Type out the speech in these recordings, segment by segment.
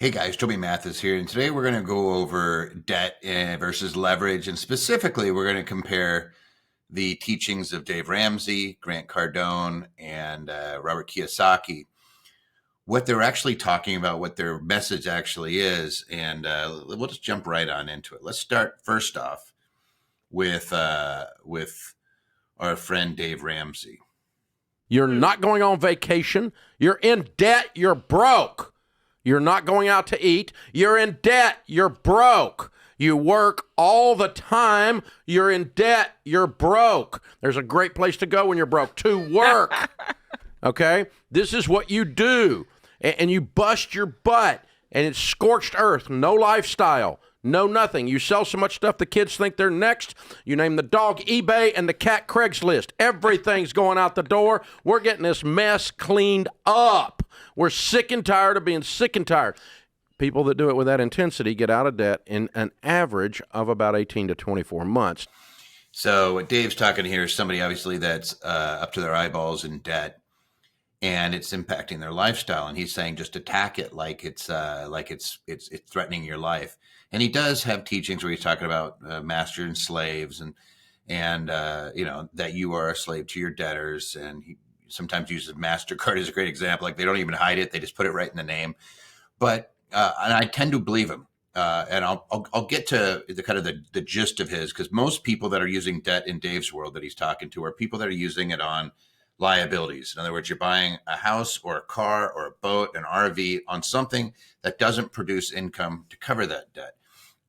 Hey guys, Toby Mathis here, and today we're going to go over debt versus leverage, and specifically we're going to compare the teachings of Dave Ramsey, Grant Cardone, and Robert Kiyosaki, what they're actually talking about, what their message actually is, and we'll just jump right on into it. Let's start first off with our friend Dave Ramsey. You're not going on vacation. You're in debt. You're broke. You're not going out to eat. You're in debt. You're broke. You work all the time. You're in debt. You're broke. There's a great place to go when you're broke, to work. Okay? This is what you do. And you bust your butt. And it's scorched earth. No lifestyle. No nothing. You sell so much stuff the kids think they're next. You name the dog eBay and the cat Craigslist. Everything's going out the door. We're getting this mess cleaned up. We're sick and tired of being sick and tired. People that do it with that intensity get out of debt in an average of about 18 to 24 months. So what Dave's talking here is somebody obviously that's up to their eyeballs in debt, and it's impacting their lifestyle. And he's saying just attack it like it's threatening your life. And he does have teachings where he's talking about masters and slaves, and that you are a slave to your debtors. And he sometimes uses MasterCard as a great example. Like they don't even hide it; they just put it right in the name. But and I tend to believe him. And I'll get to the kind of the gist of his, because most people that are using debt in Dave's world that he's talking to are people that are using it on liabilities. In other words, you're buying a house or a car or a boat, an RV on something that doesn't produce income to cover that debt.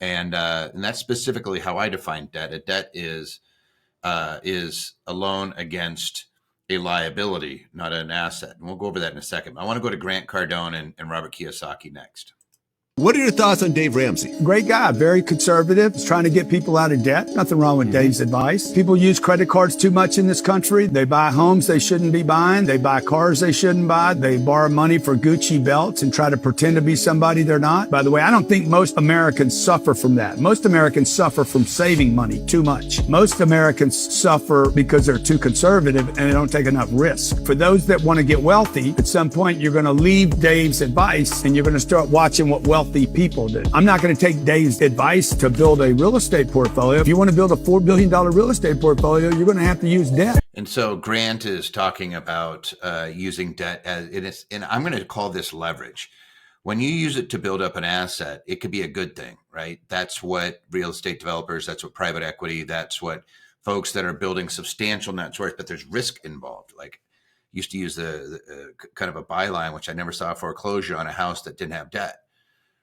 And that's specifically how I define debt. A debt is a loan against a liability, not an asset. And we'll go over that in a second. I want to go to Grant Cardone and Robert Kiyosaki next. What are your thoughts on Dave Ramsey? Great guy, very conservative. He's trying to get people out of debt. Nothing wrong with Dave's advice. People use credit cards too much in this country. They buy homes they shouldn't be buying. They buy cars they shouldn't buy. They borrow money for Gucci belts and try to pretend to be somebody they're not. By the way, I don't think most Americans suffer from that. Most Americans suffer from saving money too much. Most Americans suffer because they're too conservative and they don't take enough risk. For those that want to get wealthy, at some point you're going to leave Dave's advice and you're going to start watching what wealthy people do. I'm not going to take Dave's advice to build a real estate portfolio. If you want to build a $4 billion real estate portfolio, you're going to have to use debt. And so Grant is talking about using debt and I'm going to call this leverage. When you use it to build up an asset, it could be a good thing, right? That's what real estate developers, that's what private equity, that's what folks that are building substantial net worth, but there's risk involved. Like used to use the kind of a byline, which I never saw a foreclosure on a house that didn't have debt.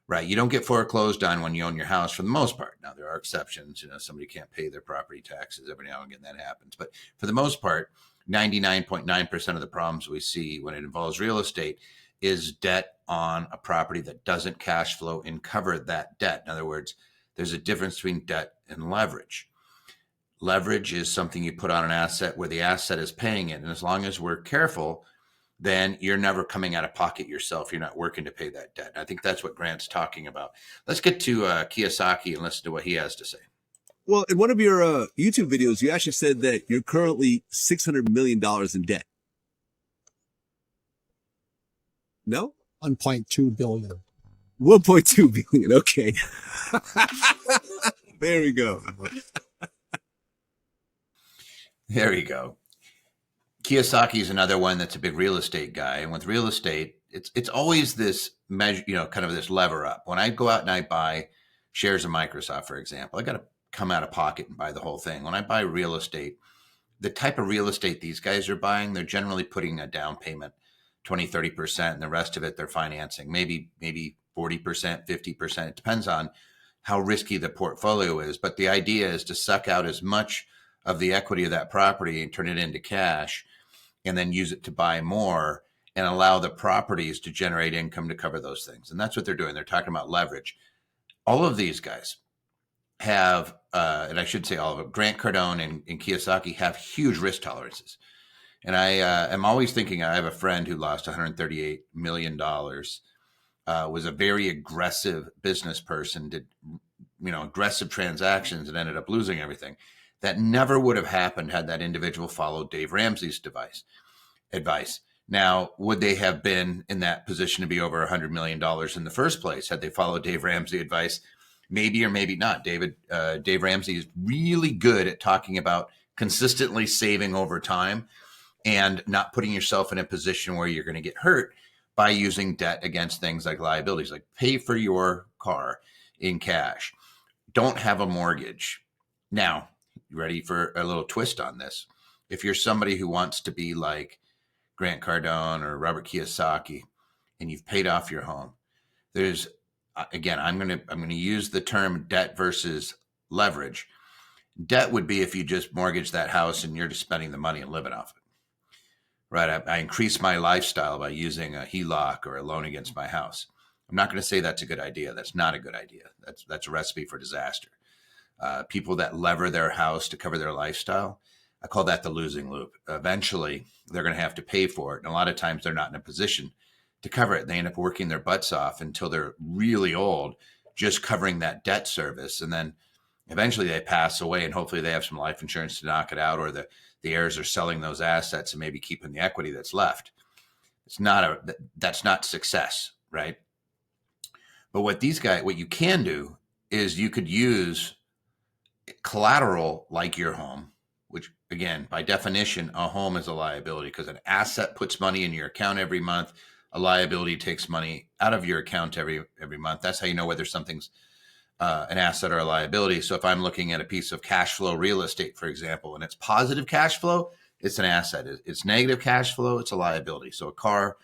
Right. You don't get foreclosed on when you own your house for the most part. Now, there are exceptions. Somebody can't pay their property taxes. Every now and again that happens. But for the most part, 99.9% of the problems we see when it involves real estate is debt on a property that doesn't cash flow and cover that debt. In other words, there's a difference between debt and leverage. Leverage is something you put on an asset where the asset is paying it. And as long as we're careful, then you're never coming out of pocket yourself. You're not working to pay that debt. I think that's what Grant's talking about. Let's get to Kiyosaki and listen to what he has to say. Well, in one of your YouTube videos, you actually said that you're currently $600 million in debt. No? 1.2 billion. 1.2 billion. Okay. There we go. There you go. Kiyosaki is another one that's a big real estate guy. And with real estate, it's always this measure, kind of this lever up. When I go out and I buy shares of Microsoft, for example, I got to come out of pocket and buy the whole thing. When I buy real estate, the type of real estate these guys are buying, they're generally putting a down payment, 20, 30%, and the rest of it they're financing, maybe 40%, 50%. It depends on how risky the portfolio is. But the idea is to suck out as much of the equity of that property and turn it into cash, and then use it to buy more and allow the properties to generate income to cover those things. And that's what they're doing. They're talking about leverage. All of these guys have, and I should say all of them, Grant Cardone and Kiyosaki have huge risk tolerances. And I am always thinking, I have a friend who lost $138 million, was a very aggressive business person, did aggressive transactions and ended up losing everything. That never would have happened had that individual followed Dave Ramsey's advice. Now, would they have been in that position to be over $100 million in the first place had they followed Dave Ramsey advice? Maybe or maybe not. Dave Ramsey is really good at talking about consistently saving over time and not putting yourself in a position where you're going to get hurt by using debt against things like liabilities, like pay for your car in cash. Don't have a mortgage. Now, you ready for a little twist on this? If you're somebody who wants to be like Grant Cardone or Robert Kiyosaki, and you've paid off your home, there's, again, I'm going to use the term debt versus leverage. Debt would be if you just mortgage that house and you're just spending the money and living off it, right? I increase my lifestyle by using a HELOC or a loan against my house. I'm not going to say that's a good idea. That's not a good idea. That's a recipe for disaster. People that lever their house to cover their lifestyle, I call that the losing loop. Eventually, they're going to have to pay for it. And a lot of times they're not in a position to cover it. They end up working their butts off until they're really old, just covering that debt service. And then eventually they pass away, and hopefully they have some life insurance to knock it out, or the heirs are selling those assets and maybe keeping the equity that's left. That's not success, right? But what you can do is you could use collateral like your home, which again, by definition, a home is a liability because an asset puts money in your account every month. A liability takes money out of your account every month. That's how you know whether something's an asset or a liability. So if I'm looking at a piece of cash flow real estate, for example, and it's positive cash flow, it's an asset. It's negative cash flow, it's a liability. So a car,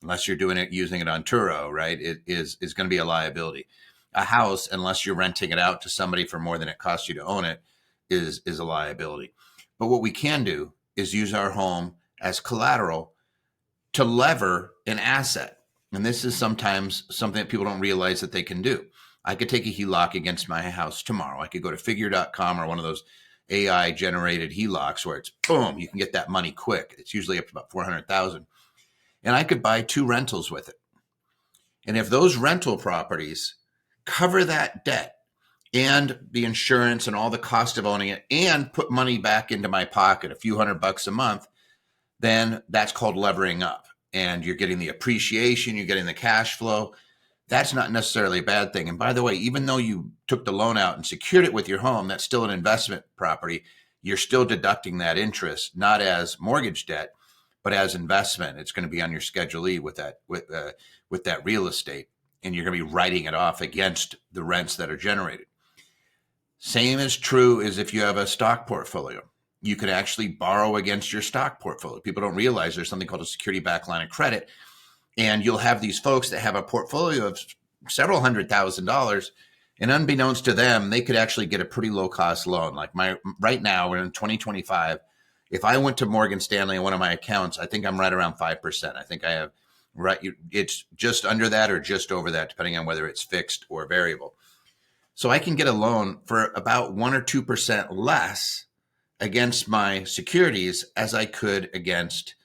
unless you're using it on Turo, right, it is going to be a liability. A house, unless you're renting it out to somebody for more than it costs you to own it, is a liability. But what we can do is use our home as collateral to lever an asset. And this is sometimes something that people don't realize that they can do. I could take a HELOC against my house tomorrow. I could go to figure.com or one of those AI generated HELOCs where it's boom, you can get that money quick. It's usually up to about 400,000. And I could buy 2 rentals with it. And if those rental properties cover that debt and the insurance and all the cost of owning it and put money back into my pocket, a few $100 a month, then that's called levering up. And you're getting the appreciation, you're getting the cash flow. That's not necessarily a bad thing. And by the way, even though you took the loan out and secured it with your home, that's still an investment property. You're still deducting that interest, not as mortgage debt, but as investment. It's going to be on your Schedule E with that real estate, and you're going to be writing it off against the rents that are generated. Same is true as if you have a stock portfolio. You can actually borrow against your stock portfolio. People don't realize there's something called a security-backed line of credit. And you'll have these folks that have a portfolio of several $100,000, and unbeknownst to them, they could actually get a pretty low-cost loan. Like right now, we're in 2025. If I went to Morgan Stanley on one of my accounts, I think I'm right around 5%. I think I have it's just under that or just over that, depending on whether it's fixed or variable. So I can get a loan for about 1 or 2% less against my securities as I could against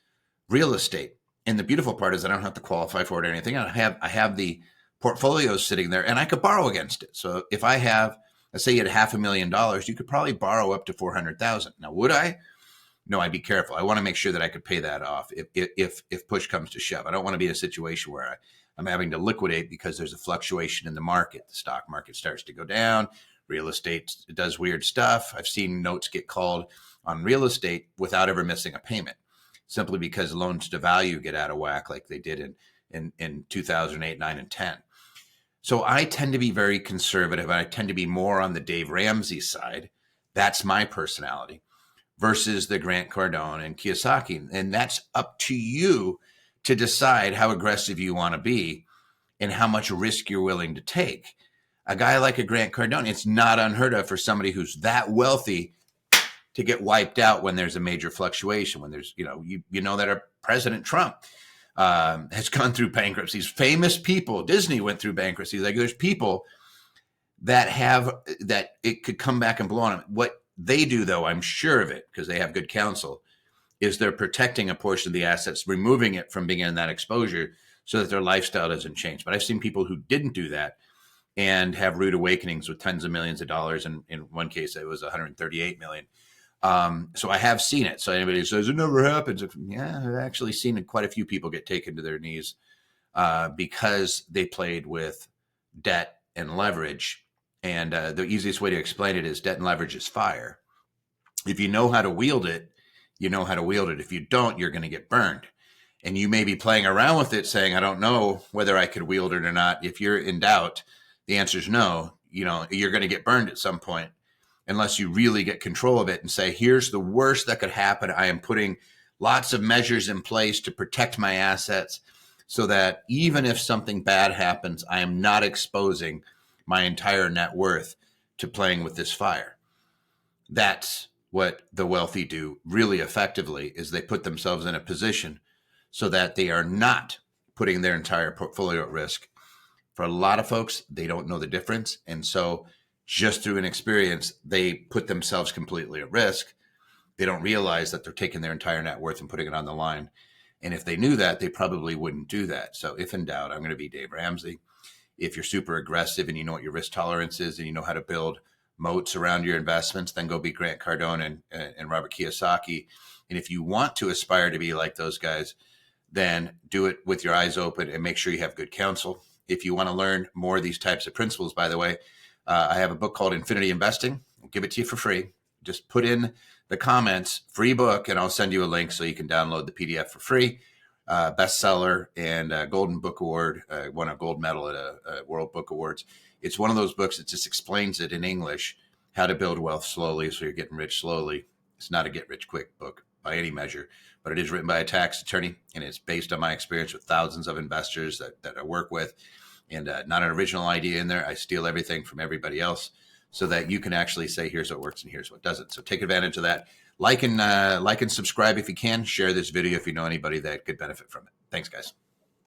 real estate. And the beautiful part is I don't have to qualify for it or anything. I have the portfolio sitting there and I could borrow against it. So if I have, let's say you had $500,000, you could probably borrow up to 400,000. Now, would I? No, I'd be careful. I want to make sure that I could pay that off if push comes to shove. I don't want to be in a situation where I'm having to liquidate because there's a fluctuation in the market. The stock market starts to go down. Real estate does weird stuff. I've seen notes get called on real estate without ever missing a payment, simply because loans to value get out of whack like they did in 2008, 9, and 10. So I tend to be very conservative. I tend to be more on the Dave Ramsey side. That's my personality versus the Grant Cardone and Kiyosaki. And that's up to you to decide how aggressive you want to be and how much risk you're willing to take. A guy like a Grant Cardone, it's not unheard of for somebody who's that wealthy to get wiped out when there's a major fluctuation, when there's, you know that our President Trump has gone through bankruptcies. Famous people, Disney went through bankruptcy. Like there's people that it could come back and blow on them. What they do, though, I'm sure of it, because they have good counsel, is they're protecting a portion of the assets, removing it from being in that exposure so that their lifestyle doesn't change. But I've seen people who didn't do that and have rude awakenings with tens of millions of dollars. And in one case, it was $138 million. So I have seen it. So anybody who says it never happens, yeah, I've actually seen quite a few people get taken to their knees because they played with debt and leverage. And the easiest way to explain it is debt and leverage is fire. If you know how to wield it, you know how to wield it. If you don't, you're going to get burned. And you may be playing around with it saying, I don't know whether I could wield it or not. If you're in doubt, the answer is no. You know, you're going to get burned at some point unless you really get control of it and say, here's the worst that could happen. I am putting lots of measures in place to protect my assets so that even if something bad happens, I am not exposing my entire net worth to playing with this fire. That's what the wealthy do really effectively, is they put themselves in a position so that they are not putting their entire portfolio at risk. For a lot of folks, they don't know the difference. And so just through an experience, they put themselves completely at risk. They don't realize that they're taking their entire net worth and putting it on the line. And if they knew that, they probably wouldn't do that. So if in doubt, I'm going to be Dave Ramsey. If you're super aggressive and you know what your risk tolerance is and you know how to build moats around your investments, then go be Grant Cardone and Robert Kiyosaki. And if you want to aspire to be like those guys, then do it with your eyes open and make sure you have good counsel. If you want to learn more of these types of principles, by the way, I have a book called Infinity Investing. I'll give it to you for free. Just put in the comments, free book, and I'll send you a link so you can download the PDF for free. Bestseller and Golden Book Award, won a gold medal at a World Book Awards. It's one of those books that just explains it in English, how to build wealth slowly so you're getting rich slowly. It's not a get rich quick book by any measure, but it is written by a tax attorney, and it's based on my experience with thousands of investors that I work with, and not an original idea in there. I steal everything from everybody else so that you can actually say, here's what works and here's what doesn't. So take advantage of that. Like and subscribe if you can. Share this video if you know anybody that could benefit from it. Thanks, guys.